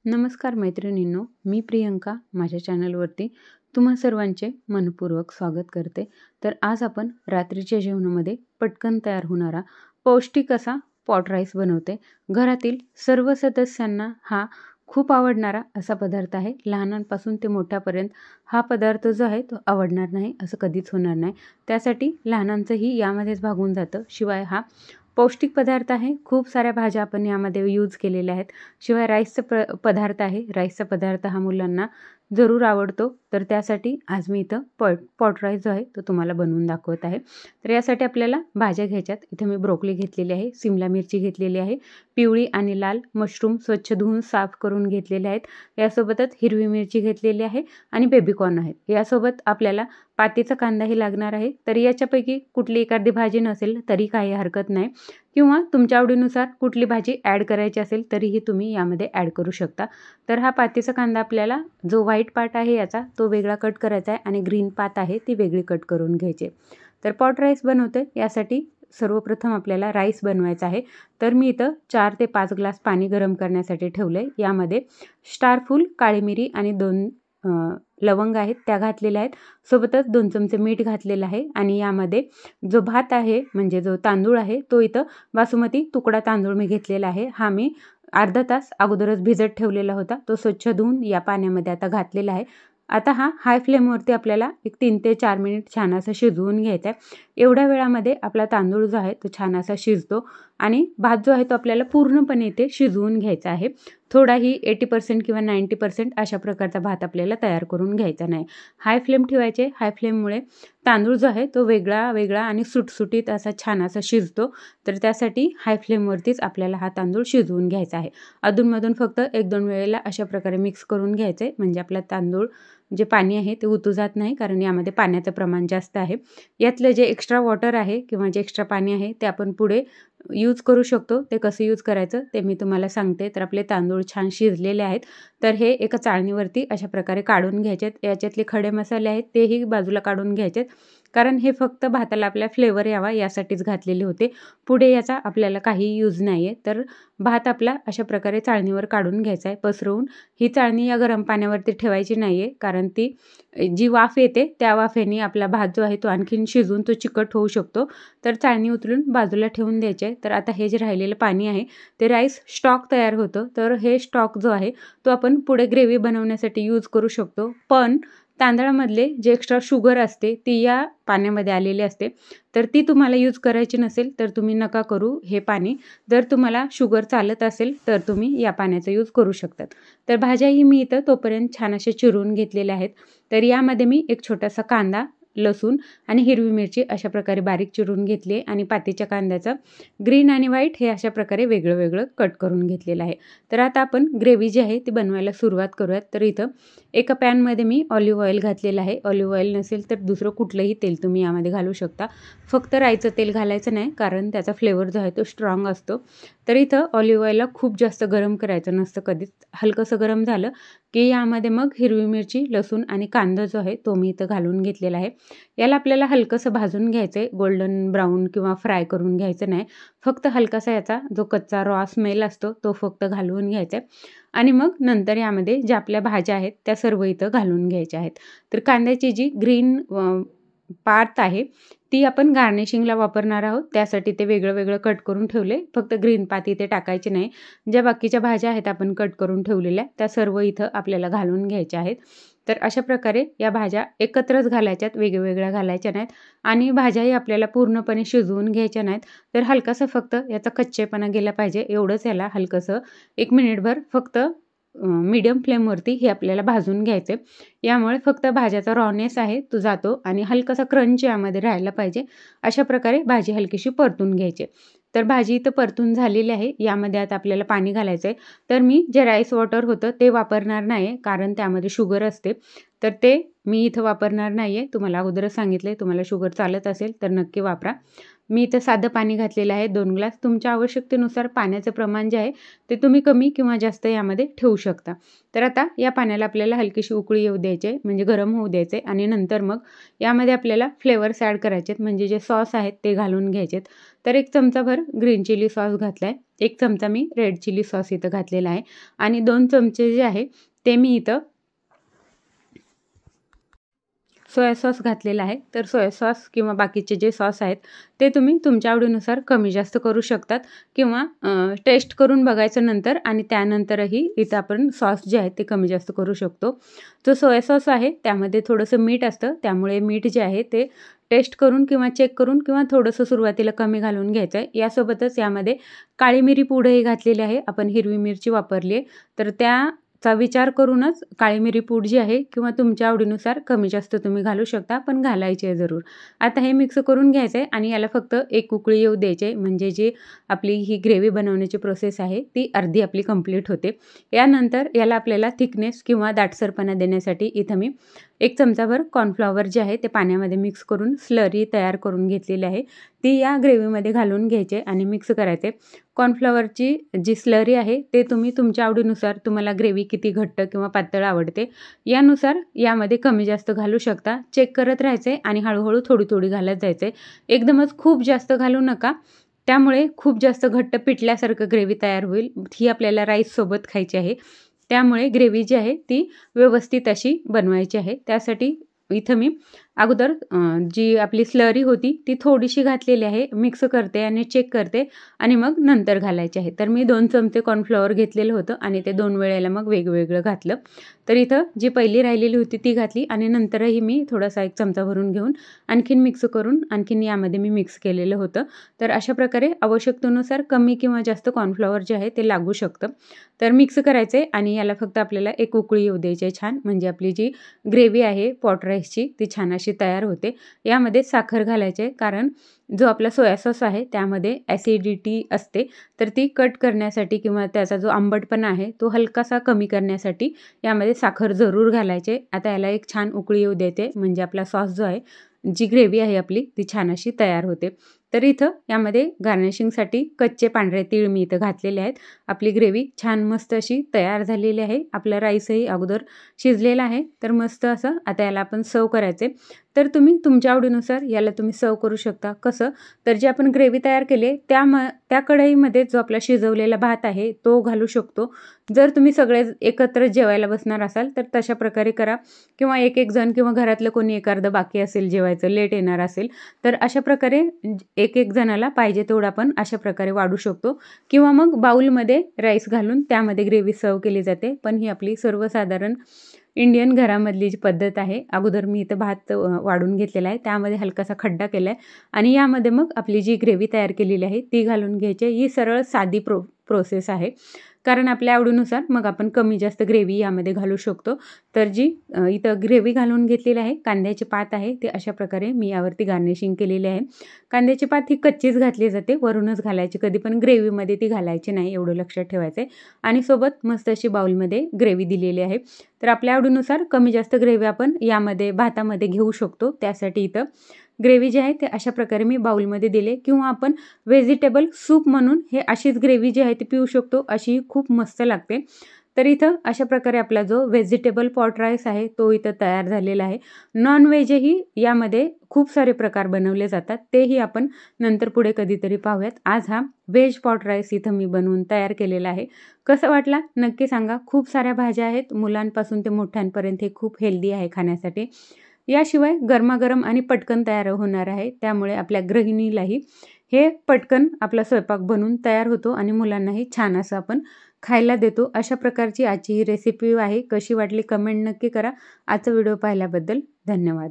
नमस्कार मैत्रिणींनो, मी प्रियंका माझ्या चॅनलवरती तुम्हा सर्वांचे मनपूर्वक स्वागत करते. तर आज आपण रात्रीच्या जेवणामध्ये पटकन तयार होणारा पौष्टिक असा पॉट राईस बनवते. घरातील सर्व सदस्यांना हा खूप आवडणारा असा पदार्थ आहे. लहानांपासून ते मोठ्यापर्यंत हा पदार्थ जो आहे तो आवडणार नाही असं कधीच होणार नाही. त्यासाठी लहानांचंही यामध्येच भागून जातं. शिवाय हा पौष्टिक पदार्थ आहे. खूप साऱ्या भाज्या आपण यामध्ये यूज केलेल्या आहेत. शिवाय राईसचा पदार्थ आहे. राईसचा पदार्थ हा मुलांना जरूर आवडतो. तर त्यासाठी आज मी इथं पॉट राईस जो आहे तो तुम्हाला बनवून दाखवत आहे. तर यासाठी आपल्याला भाज्या घ्यायच्यात. इथे मी ब्रोकोली घेतलेली आहे, सिमला मिरची घेतलेली आहे, पिवळी आणि लाल मशरूम स्वच्छ धुवून साफ करून घेतलेले आहेत. यासोबतच हिरवी मिरची घेतलेली आहे आणि बेबीकॉर्न आहेत. यासोबत आपल्याला पातीचा कांदाही लागणार आहे. तर याच्यापैकी कुठली एखादी भाजी नसेल तरी काही हरकत नाही, किंवा तुमच्या आवडीनुसार कुठली भाजी ॲड करायची असेल तरीही तुम्ही यामध्ये ॲड करू शकता. तर हा पातीचा कांदा आपल्याला जो व्हाईट पार्ट आहे याचा तो वेगळा कट करायचा आहे आणि ग्रीन पात आहे ती वेगळी कट करून घ्यायची. तर पॉट राईस बनवते यासाठी सर्वप्रथम आपल्याला राईस बनवायचा आहे. तर मी इथं 4 ते 5 ग्लास पाणी गरम करण्यासाठी ठेवलं आहे. यामध्ये स्टारफूल, काळी मिरी आणि 2 लवंग आहेत त्या घातलेल्या आहेत. सोबतच 2 चमचे मीठ घातलेलं आहे. आणि यामध्ये जो भात आहे म्हणजे जो तांदूळ आहे तो इथं बासमती तुकडा तांदूळ मी घेतलेला आहे. हा मी अर्धा तास अगोदरच भिजत ठेवलेला होता. तो स्वच्छ धुवून या पाण्यामध्ये आता घातलेला आहे. आता हा हाय फ्लेमवरती आपल्याला एक 3 ते 4 मिनिट छान असं शिजवून घ्यायचा आहे. एवढ्या वेळामध्ये आपला तांदूळ जो आहे तो छान असा शिजतो आणि भात जो आहे तो आपल्याला पूर्णपणे इथे शिजवून घ्यायचा आहे. थोडाही 80% किंवा 90% अशा प्रकारचा भात आपल्याला तयार करून घ्यायचा नाही. हाय फ्लेम ठेवायचे. हाय फ्लेममुळे तांदूळ जो आहे तो वेगळा आणि सुटसुटीत असा छान असा शिजतो. तर त्यासाठी हाय फ्लेमवरतीच आपल्याला हा तांदूळ शिजवून घ्यायचा आहे. अधूनमधून फक्त 1-2 वेळेला अशा प्रकारे मिक्स करून घ्यायचं आहे, म्हणजे आपला तांदूळ जे पाणी आहे ते उतू जात नाही, कारण यामध्ये पाण्याचं प्रमाण जास्त आहे. यातलं जे एक्स्ट्रा वॉटर आहे किंवा जे एक्स्ट्रा पाणी आहे ते आपण पुढे यूज करू शकतो. ते कसं यूज करायचं ते मी तुम्हाला सांगते. तर आपले तांदूळ छान शिजलेले आहेत. तर हे एका चाळणीवरती अशा प्रकारे काढून घ्यायचे आहेत. याच्यातले खडे मसाले आहेत तेही बाजूला काढून घ्यायचे आहेत, कारण हे फक्त भाताला आपल्या फ्लेवर यावा यासाठीच घातलेले होते. पुढे याचा आपल्याला काही यूज नाही आहे. तर भात आपला अशा प्रकारे चाळणीवर काढून घ्यायचा आहे पसरवून. ही चाळणी या गरम पाण्यावरती ठेवायची नाही आहे, कारण ती जी वाफ येते त्या वाफेने आपला भात जो आहे तो आणखीन शिजून तो चिकट होऊ शकतो. तर चाळणी उचलून बाजूला ठेवून द्यायचे. तर आता हे जे राहिलेलं पाणी आहे ते राईस स्टॉक तयार होतं. तर हे स्टॉक जो आहे तो आपण पुढे ग्रेव्ही बनवण्यासाठी यूज करू शकतो. पण तांदळामधले जे एक्स्ट्रा शुगर असते ती या पाण्यामध्ये आलेली असते. तर ती तुम्हाला यूज करायची नसेल तर तुम्ही नका करू हे पाणी. जर तुम्हाला शुगर चालत असेल तर तुम्ही या पाण्याचा यूज करू शकतात. तर भाज्याही मी इथं तोपर्यंत छान अशा चिरून घेतलेल्या आहेत. तर यामध्ये मी एक छोटासा कांदा, लसूण आणि हिरवी मिरची अशा प्रकारे बारीक चिरून घेतली आणि पातीच्या कांद्याचं ग्रीन आणि व्हाईट हे अशा प्रकारे वेगळं वेगळं कट करून घेतलेलं आहे. तर आता आपण ग्रेव्ही जी आहे ती बनवायला सुरुवात करूयात. तर इथं एका पॅनमध्ये मी ऑलिव्ह ऑइल घातलेलं आहे. ऑलिव्ह ऑइल नसेल तर दुसरं कुठलंही तेल तुम्ही यामध्ये घालू शकता. फक्त राईचं तेल घालायचं नाही, कारण त्याचा फ्लेवर जो आहे तो स्ट्रॉंग असतो. तर इथं ऑलिव्ह ऑइलला खूप जास्त गरम करायचं नसतं कधीच. हलकंसं गरम झालं की यामध्ये मग हिरवी मिरची, लसूण आणि कांदा जो आहे तो मी इथं घालून घेतलेला आहे. याला आपल्याला हलकंसं भाजून घ्यायचं आहे. गोल्डन ब्राऊन किंवा फ्राय करून घ्यायचं नाही. फक्त हलकासा याचा जो कच्चा रॉ स्मेल असतो तो फक्त घालवून घ्यायचा आहे. आणि मग नंतर यामध्ये ज्या आपल्या भाज्या आहेत त्या सर्व इथं घालून घ्यायच्या आहेत. तर कांद्याची जी ग्रीन पार्ट आहे ती आपण गार्निशिंगला वापरणार आहोत. त्यासाठी ते वेगळं वेगळं कट करून ठेवले. फक्त ग्रीन पात इथे टाकायचे नाही. ज्या बाकीच्या भाज्या आहेत आपण कट करून ठेवलेल्या त्या सर्व इथं आपल्याला घालून घ्यायच्या आहेत. तर अशा प्रकारे या भाज्या एकत्रच घालायच्यात, वेगवेगळ्या घालायच्या नाहीत. आणि भाज्याही आपल्याला पूर्णपणे शिजवून घ्यायच्या नाहीत. तर हलकासं फक्त याचा कच्चेपणा गेला पाहिजे एवढंच याला हलकंसं 1 मिनिटभर फक्त मीडियम फ्लेमवरती हे आपल्याला भाजून घ्यायचं आहे. यामुळे फक्त भाज्याचा रॉनेस आहे तो जातो आणि हलकासा क्रंच यामध्ये राहायला पाहिजे. अशा प्रकारे भाजी हलकीशी परतून घ्यायची. तर भाजी इथं परतून झालेली आहे. यामध्ये आता आपल्याला पाणी घालायचं आहे. तर मी जे राईस वॉटर होतं ते वापरणार नाही, कारण त्यामध्ये शुगर असते. तर ते मी इथं वापरणार नाही आहे. तुम्हाला अगोदरच सांगितलं आहे, तुम्हाला शुगर चालत असेल तर नक्की वापरा. मी इथं साधं पाणी घातलेलं आहे 2 ग्लास. तुमच्या आवश्यकतेनुसार पाण्याचं प्रमाण जे आहे ते तुम्ही कमी किंवा जास्त यामध्ये ठेवू शकता. तर आता या पाण्याला आपल्याला हलकीशी उकळी येऊ द्यायची आहे, म्हणजे गरम होऊ द्यायचे आणि नंतर मग यामध्ये आपल्याला फ्लेवर्स ॲड करायचे आहेत, म्हणजे जे सॉस आहेत ते घालून घ्यायचे आहेत. तर 1 चमचाभर ग्रीन चिली सॉस घातला आहे. 1 चमचा मी रेड चिली सॉस इथं घातलेला आहे आणि 2 चमचे जे आहे ते मी इथं सोया सॉस घातलेला आहे. तर सोया सॉस किंवा बाकीचे जे सॉस आहेत ते तुम्ही तुमच्या आवडीनुसार कमी जास्त करू शकतात किंवा टेस्ट करून बघायचं नंतर आणि त्यानंतरही इथं आपण सॉस जे आहे ते कमी जास्त करू शकतो. जो सोया सॉस आहे त्यामध्ये थोडंसं मीठ असतं, त्यामुळे मीठ जे आहे ते टेस्ट करून किंवा चेक करून किंवा थोडंसं सुरुवातीला कमी घालून घ्यायचं आहे. यासोबतच यामध्ये काळी मिरी पूडही घातलेली आहे. आपण हिरवी मिरची वापरली आहे, तर चा विचार करूनच काळी मिरी पूड जी आहे किंवा तुमच्या आवडीनुसार कमी जास्त तुम्ही घालू शकता, पण घालायची आहे जरूर. आता हे मिक्स करून घ्यायचं आहे आणि याला फक्त 1 उकळी येऊ द्यायची आहे, म्हणजे जी आपली ही ग्रेव्ही बनवण्याची प्रोसेस आहे ती अर्धी आपली कंप्लीट होते. यानंतर याला आपल्याला थिकनेस किंवा दाटसरपणा देण्यासाठी इथं मी 1 चमचाभर कॉर्नफ्लॉवर जे आहे ते पाण्यामध्ये मिक्स करून स्लरी तयार करून घेतलेली आहे. ती या ग्रेव्हीमध्ये घालून घ्यायचे आणि मिक्स करायचे. कॉर्नफ्लॉवरची जी स्लरी आहे ते तुम्ही तुमच्या आवडीनुसार, तुम्हाला ग्रेव्ही किती घट्ट किंवा पातळ आवडते यानुसार यामध्ये कमी जास्त घालू शकता. चेक करत राहायचे आणि हळूहळू थोडी थोडी घालत जायचे. एकदमच खूप जास्त घालू नका, त्यामुळे खूप जास्त घट्ट पिठल्यासारखं ग्रेव्ही तयार होईल. ही आपल्याला राईससोबत खायची आहे, त्यामुळे ग्रेव्ही जी आहे ती व्यवस्थित अशी बनवायची आहे. त्यासाठी इथं मी अगोदर जी आपली स्लरी होती ती थोडीशी घातलेली आहे, मिक्स करते आणि चेक करते आणि मग नंतर घालायची आहे. तर मी 2 चमचे कॉर्नफ्लॉवर घेतलेलं होतं आणि ते 2 वेळेला मग वेगवेगळं घातलं. तर इथं जी पहिली राहिलेली होती ती घातली आणि नंतरही मी थोडासा 1 चमचा भरून घेऊन आणखीन मिक्स करून आणखीन यामध्ये मी मिक्स केलेलं होतं. तर अशा प्रकारे आवश्यकतेनुसार कमी किंवा जास्त कॉर्नफ्लॉवर जे आहे ते लागू शकतं. तर मिक्स करायचे आणि याला फक्त आपल्याला 1 उकळी येऊ द्यायची आहे छान, म्हणजे आपली जी ग्रेव्ही आहे पॉट राईसची ती छान अशी तयार होते. यामध्ये साखर घालायचे, कारण जो आपला सोया सॉस आहे त्यामध्ये ॲसिडिटी असते, तर ती कट करण्यासाठी किंवा त्याचा जो आंबटपणा आहे तो हलकासा कमी करण्यासाठी यामध्ये साखर जरूर घालायचे. आता याला एक छान उकळी येऊ देते, म्हणजे आपला सॉस जो आहे, जी ग्रेव्ही आहे आपली ती छान अशी तयार होते. तर इथं यामध्ये गार्निशिंगसाठी कच्चे पांढरे तीळ मी इथं घातलेले आहेत. आपली ग्रेव्ही छान मस्त अशी तयार झालेली आहे. आपला राईसही अगोदर शिजलेला आहे. तर मस्त असं आता याला आपण सर्व करायचे. तर तुम्ही तुमच्या आवडीनुसार याला तुम्ही सर्व करू शकता. कसं, तर जे आपण ग्रेव्ही तयार केली आहे त्या कढईमध्ये जो आपला शिजवलेला भात आहे तो घालू शकतो. जर तुम्ही सगळे एकत्र जेवायला बसणार असाल तर तशा प्रकारे करा, किंवा एक जण किंवा घरातलं कोणी एक अर्ध बाकी असेल, जेवायचं लेट येणार असेल तर अशा प्रकारे एक जणाला पाहिजे तेवढं आपण अशा प्रकारे वाढू शकतो, किंवा मग बाउलमध्ये राईस घालून त्यामध्ये ग्रेव्ही सर्व केली जाते. पण ही आपली सर्वसाधारण इंडियन घरामधली जी पद्धत आहे. अगोदर मी इथं भात वाढून घेतलेला आहे, त्यामध्ये हलकासा खड्डा केला आहे आणि यामध्ये मग आपली जी ग्रेव्ही तयार केलेली आहे ती घालून घ्यायची. ही सरळ साधी प्रोसेस आहे, कारण आपल्या आवडीनुसार मग आपण कमी जास्त ग्रेव्ही यामध्ये घालू शकतो. तर जी इथं ग्रेव्ही घालून घेतलेली आहे, कांद्याची पात आहे ते अशा प्रकारे मी यावरती गार्निशिंग केलेली आहे. कांद्याची पात ही कच्चीच घातली जाते, वरूनच घालायची, कधी पण ग्रेव्हीमध्ये ती घालायची नाही, एवढं लक्षात ठेवायचं आहे. आणि सोबत मस्त अशी बाउलमध्ये ग्रेव्ही दिलेली आहे. तर आपल्या आवडीनुसार कमी जास्त ग्रेव्ही आपण यामध्ये भातामध्ये घेऊ शकतो. त्यासाठी इथं ग्रेव्ही जी आहे ते अशा प्रकारे मी बाउलमध्ये दिले, किंवा आपण व्हेजिटेबल सूप म्हणून हे अशीच ग्रेव्ही जी आहे ती पिऊ शकतो, अशी खूप मस्त लागते. तर इथं अशा प्रकारे आपला जो व्हेजिटेबल पॉट राईस आहे तो इथं तयार झालेला आहे. नॉन व्हेजही यामध्ये खूप सारे प्रकार बनवले जातात, तेही आपण नंतर पुढे कधीतरी पाहूयात. आज हा व्हेज पॉट राईस इथं मी बनवून तयार केलेला आहे. कसं वाटला नक्की सांगा. खूप साऱ्या भाज्या आहेत, मुलांपासून ते मोठ्यांपर्यंत हे खूप हेल्दी आहे खाण्यासाठी. याशिवाय गरमागरम आणि पटकन तयार होणार आहे, त्यामुळे आपल्या गृहिणीलाही हे पटकन आपला स्वयंपाक बनवून तयार होतो आणि मुलांनाही छान असं आपण खायला देतो. अशा प्रकारची आजची ही रेसिपी आहे. कशी वाटली कमेंट नक्की करा. आजचा व्हिडिओ पाहिल्याबद्दल धन्यवाद.